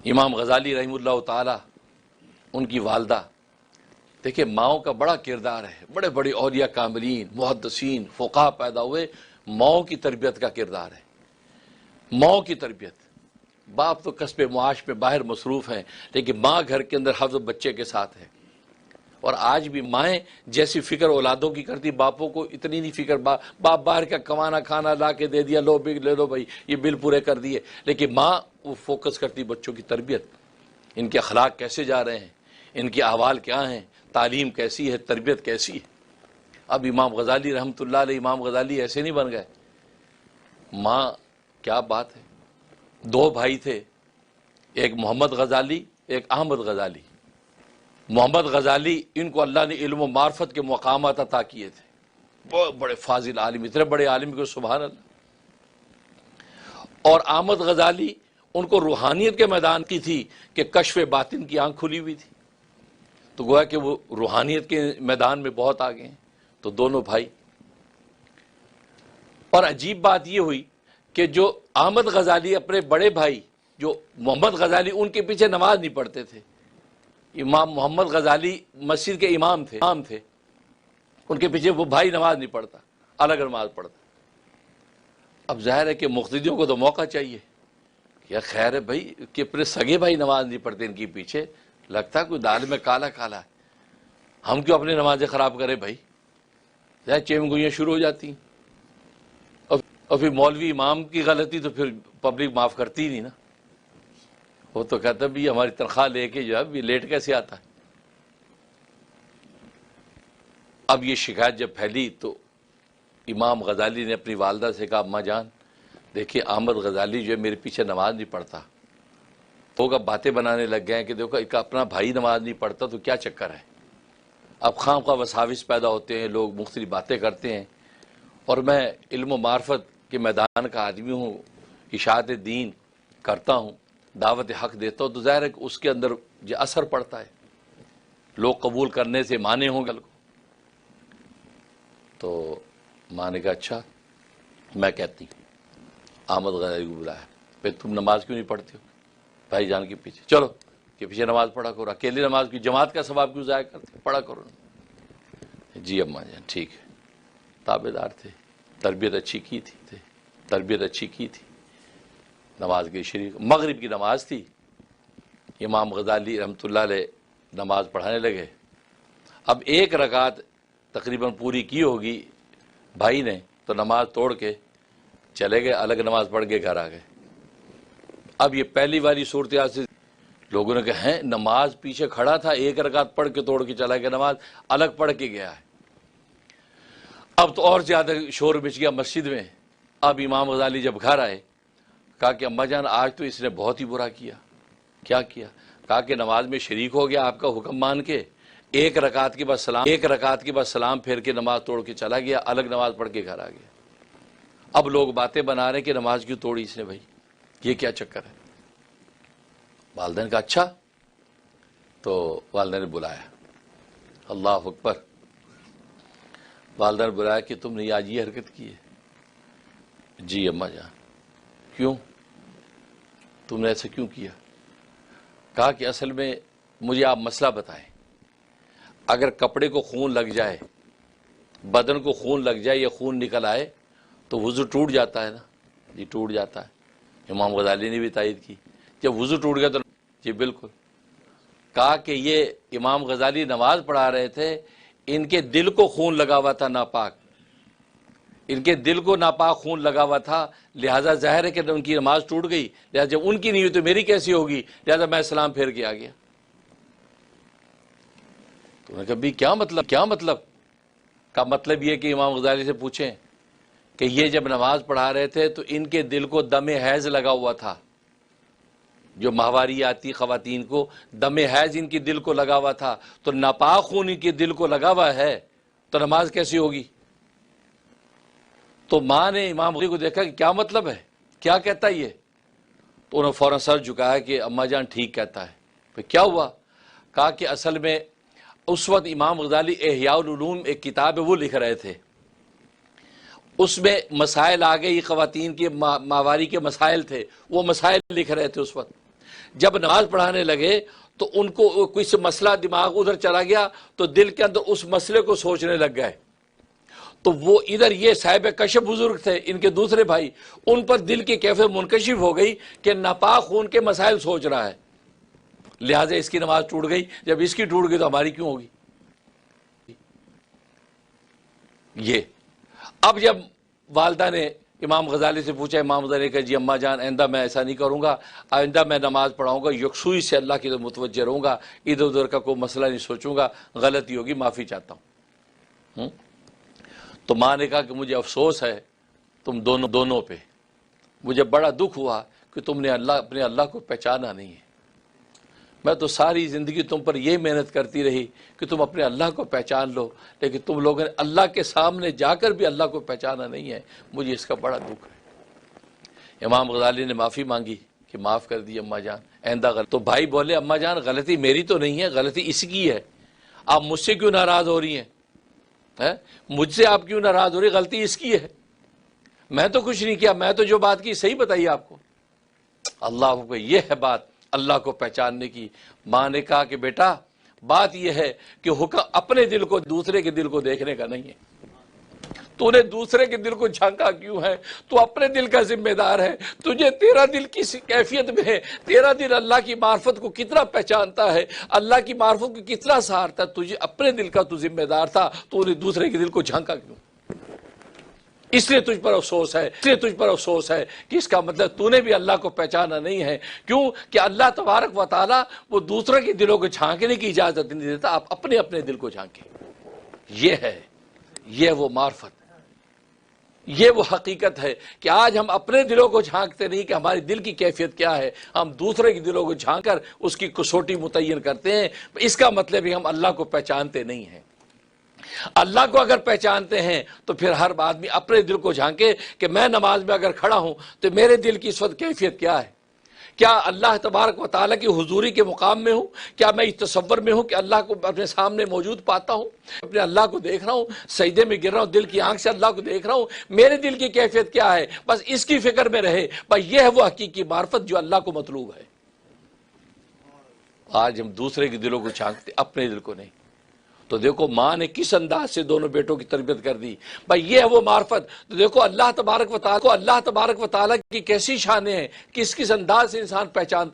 امام غزالی رحمہ اللہ تعالی ان کی والدہ، دیکھیں ماؤں کا بڑا کردار ہے، بڑے بڑے اولیاء کاملین محدثین فقہاء پیدا ہوئے، ماؤں کی تربیت کا کردار ہے، ماؤں کی تربیت۔ باپ تو کسب معاش میں باہر مصروف ہیں، لیکن ماں گھر کے اندر حفظ بچے کے ساتھ ہے۔ اور آج بھی مائیں جیسی فکر اولادوں کی کرتی، باپوں کو اتنی نہیں فکر، باپ باہر کا کمانا کھانا لا کے دے دیا، لو بل لے لو بھائی، یہ بل پورے کر دیے، لیکن ماں وہ فوکس کرتی بچوں کی تربیت، ان کے اخلاق کیسے جا رہے ہیں، ان کے احوال کیا ہیں، تعلیم کیسی ہے، تربیت کیسی ہے۔ اب امام غزالی رحمۃ اللہ علیہ، امام غزالی ایسے نہیں بن گئے، ماں کیا بات ہے۔ دو بھائی تھے، ایک محمد غزالی ایک احمد غزالی۔ محمد غزالی ان کو اللہ نے علم و معرفت کے مقامات عطا کیے تھے، بہت بڑے فاضل عالم، اتنے بڑے عالم کو سبحان اللہ۔ اور احمد غزالی ان کو روحانیت کے میدان کی تھی کہ کشف باطن کی آنکھ کھلی ہوئی تھی، تو گویا کہ وہ روحانیت کے میدان میں بہت آگے ہیں، تو دونوں بھائی۔ اور عجیب بات یہ ہوئی کہ جو احمد غزالی اپنے بڑے بھائی جو محمد غزالی، ان کے پیچھے نماز نہیں پڑھتے تھے۔ امام محمد غزالی مسجد کے امام تھے، ان کے پیچھے وہ بھائی نماز نہیں پڑھتا، الگ نماز پڑھتا۔ اب ظاہر ہے کہ مقتدیوں کو تو موقع چاہیے کہ خیر ہے بھائی کہ اپنے سگے بھائی نماز نہیں پڑھتے ان کے پیچھے، لگتا ہے کوئی دال میں کالا کالا ہے، ہم کیوں اپنی نمازیں خراب کریں بھائی، ظاہر چیم گوئیاں شروع ہو جاتی ہیں۔ اور پھر مولوی امام کی غلطی تو پھر پبلک معاف کرتی ہی نہیں نا، وہ تو کہتا ہے بھی ہماری تنخواہ لے کے جو ہے لیٹ کیسے آتا ہے۔ اب یہ شکایت جب پھیلی تو امام غزالی نے اپنی والدہ سے کہا، اماں جان دیکھیے احمد غزالی جو ہے میرے پیچھے نماز نہیں پڑھتا، لوگ اب باتیں بنانے لگ گئے ہیں کہ دیکھو ایک اپنا بھائی نماز نہیں پڑھتا تو کیا چکر ہے۔ اب خواہ خواہ وساوس پیدا ہوتے ہیں، لوگ مختلف باتیں کرتے ہیں، اور میں علم و معرفت کے میدان کا آدمی ہوں، اشاعت دین کرتا ہوں، دعوت حق دیتا ہوں، تو ظاہر ہے کہ اس کے اندر یہ اثر پڑتا ہے، لوگ قبول کرنے سے مانے ہوں گے۔ تو ماں نے کہا اچھا میں کہتی ہوں۔ احمد غزالی کو بلایا، پھر تم نماز کیوں نہیں پڑھتے ہو بھائی جان کے پیچھے، چلو کہ پیچھے نماز پڑھا کرو، اکیلی نماز کی جماعت کا ثواب کیوں ضائع کرتے، پڑھا کرو۔ جی اماں جان ٹھیک ہے، تابع دار تھے، تربیت اچھی کی تھی، نماز کے شریک۔ مغرب کی نماز تھی، امام غزالی رحمۃ اللہ علیہ نماز پڑھانے لگے۔ اب ایک رکعت تقریباً پوری کی ہوگی بھائی نے، تو نماز توڑ کے چلے گئے، الگ نماز پڑھ کے گھر آ گئے۔ اب یہ پہلی والی صورتحال سے لوگوں نے کہا ہیں نماز پیچھے کھڑا تھا، ایک رکعت پڑھ کے توڑ کے چلا گیا، نماز الگ پڑھ کے گیا ہے۔ اب تو اور زیادہ شور مچ گیا مسجد میں۔ اب امام غزالی جب گھر آئے، کہا کہ اماں جان آج تو اس نے بہت ہی برا کیا۔ کیا کیا؟ کہا کہ نماز میں شریک ہو گیا آپ کا حکم مان کے، ایک رکعت کے بعد سلام پھیر کے نماز توڑ کے چلا گیا، الگ نماز پڑھ کے گھر آ گیا۔ اب لوگ باتیں بنا رہے کہ نماز کیوں توڑی اس نے بھائی، یہ کیا چکر ہے۔ والدین کا اچھا، تو والدین نے بلایا، اللہ اکبر، والدین نے بلایا کہ تم نے آج یہ حرکت کی ہے۔ جی اماں جان کیوں، تم نے ایسا کیوں کیا؟ کہا کہ اصل میں مجھے آپ مسئلہ بتائیں، اگر کپڑے کو خون لگ جائے، بدن کو خون لگ جائے یا خون نکل آئے تو وضو ٹوٹ جاتا ہے نا؟ جی ٹوٹ جاتا ہے۔ امام غزالی نے بھی تائید کی، جب وضو ٹوٹ گیا تو جی بالکل۔ کہا کہ یہ امام غزالی نماز پڑھا رہے تھے، ان کے دل کو خون لگا ہوا تھا ناپاک، ان کے دل کو ناپاک خون لگا ہوا تھا، لہٰذا ظاہر ہے کہ ان کی نماز ٹوٹ گئی، لہٰذا جب ان کی نہیں ہوئی تو میری کیسی ہوگی، لہٰذا میں سلام پھیر کے آ گیا۔ تو انہوں نے کہا بھی کیا مطلب؟ کا مطلب یہ کہ امام غزالی سے پوچھیں کہ یہ جب نماز پڑھا رہے تھے تو ان کے دل کو دم حیض لگا ہوا تھا، جو ماہواری آتی خواتین کو دم حیض ان کے دل کو لگا ہوا تھا، تو ناپاک خون ان کے دل کو لگا ہوا ہے تو نماز کیسی ہوگی؟ تو ماں نے امام غزالی کو دیکھا کہ کیا مطلب ہے، کیا کہتا ہے یہ؟ تو انہوں نے فوراً سر جھکایا کہ اماں جان ٹھیک کہتا ہے۔ پھر کیا ہوا؟ کہا کہ اصل میں اس وقت امام غزالی احیاء العلوم ایک کتاب ہے وہ لکھ رہے تھے، اس میں مسائل آ گئی، خواتین کے ماہواری کے مسائل تھے، وہ مسائل لکھ رہے تھے اس وقت۔ جب نماز پڑھانے لگے تو ان کو کوئی مسئلہ دماغ ادھر چلا گیا تو دل کے اندر اس مسئلے کو سوچنے لگ گئے، تو وہ ادھر یہ صاحب کشف بزرگ تھے ان کے دوسرے بھائی، ان پر دل کی کیفیت منکشف ہو گئی کہ ناپاک خون کے مسائل سوچ رہا ہے، لہٰذا اس کی نماز ٹوٹ گئی۔ جب اس کی ٹوٹ گئی تو ہماری کیوں ہوگی؟ یہ اب جب والدہ نے امام غزالی سے پوچھا، امام غزالی نے کہا جی اماں جان آئندہ میں ایسا نہیں کروں گا، آئندہ میں نماز پڑھاؤں گا، یکسوئی سے اللہ کی طرف متوجہ رہوں گا، ادھر ادھر کا کوئی مسئلہ نہیں سوچوں گا، غلطی ہوگی معافی چاہتا ہوں۔ تو ماں نے کہا کہ مجھے افسوس ہے تم دونوں پہ، مجھے بڑا دکھ ہوا کہ تم نے اپنے اللہ کو پہچانا نہیں ہے، میں تو ساری زندگی تم پر یہ محنت کرتی رہی کہ تم اپنے اللہ کو پہچان لو، لیکن تم لوگوں نے اللہ کے سامنے جا کر بھی اللہ کو پہچانا نہیں ہے، مجھے اس کا بڑا دکھ ہے۔ امام غزالی نے معافی مانگی کہ معاف کر دی اماں جان، آئندہ غلط۔ تو بھائی بولے اماں جان غلطی میری تو نہیں ہے، غلطی اس کی ہے، آپ مجھ سے کیوں ناراض ہو رہی ہیں؟ مجھ سے آپ کیوں ناراض ہو رہی؟ غلطی اس کی ہے، میں تو کچھ نہیں کیا، میں تو جو بات کی صحیح بتائی آپ کو۔ اللہ کو یہ ہے بات اللہ کو پہچاننے کی۔ ماں نے کہا کہ بیٹا بات یہ ہے کہ حکم اپنے دل کو دوسرے کے دل کو دیکھنے کا نہیں ہے، تو نے دوسرے کے دل کو جھانکا کیوں ہے؟ تو اپنے دل کا ذمہ دار ہے، تجھے تیرا دل کس کیفیت میں ہے، تیرا دل اللہ کی معرفت کو کتنا پہچانتا ہے، اللہ کی معرفت کو کتنا سہارتا ہے، تجھے اپنے دل کا تو ذمہ دار تھا، تو نے دوسرے کے دل کو جھانکا کیوں؟ اس لیے تجھ پر افسوس ہے، کہ اس کا مطلب تو نے بھی اللہ کو پہچانا نہیں ہے۔ کیوں کہ اللہ تبارک و تعالیٰ وہ دوسرے کے دلوں کو جھانکنے کی اجازت نہیں دیتا، آپ اپنے اپنے دل کو جھانکیں۔ یہ وہ معرفت، یہ وہ حقیقت ہے کہ آج ہم اپنے دلوں کو جھانکتے نہیں کہ ہماری دل کی کیفیت کیا ہے، ہم دوسرے کے دلوں کو جھانک کر اس کی کسوٹی متعین کرتے ہیں۔ اس کا مطلب ہے ہم اللہ کو پہچانتے نہیں ہیں۔ اللہ کو اگر پہچانتے ہیں تو پھر ہر آدمی اپنے دل کو جھانکے کہ میں نماز میں اگر کھڑا ہوں تو میرے دل کی اس وقت کیفیت کیا ہے، کیا اللہ تبارک و تعالیٰ کی حضوری کے مقام میں ہوں، کیا میں اس تصور میں ہوں کہ اللہ کو اپنے سامنے موجود پاتا ہوں، اپنے اللہ کو دیکھ رہا ہوں، سجدے میں گر رہا ہوں، دل کی آنکھ سے اللہ کو دیکھ رہا ہوں، میرے دل کی کیفیت کیا ہے، بس اس کی فکر میں رہے، بس یہ ہے وہ حقیقی معرفت جو اللہ کو مطلوب ہے۔ آج ہم دوسرے کے دلوں کو جھانکتے، اپنے دل کو نہیں۔ تو دیکھو ماں نے کس انداز سے دونوں بیٹوں کی تربیت کر دی، بھائی یہ ہے وہ معرفت۔ تو دیکھو اللہ تبارک و تعالیٰ کی کیسی شانیں ہیں، کس انداز سے انسان پہچانتا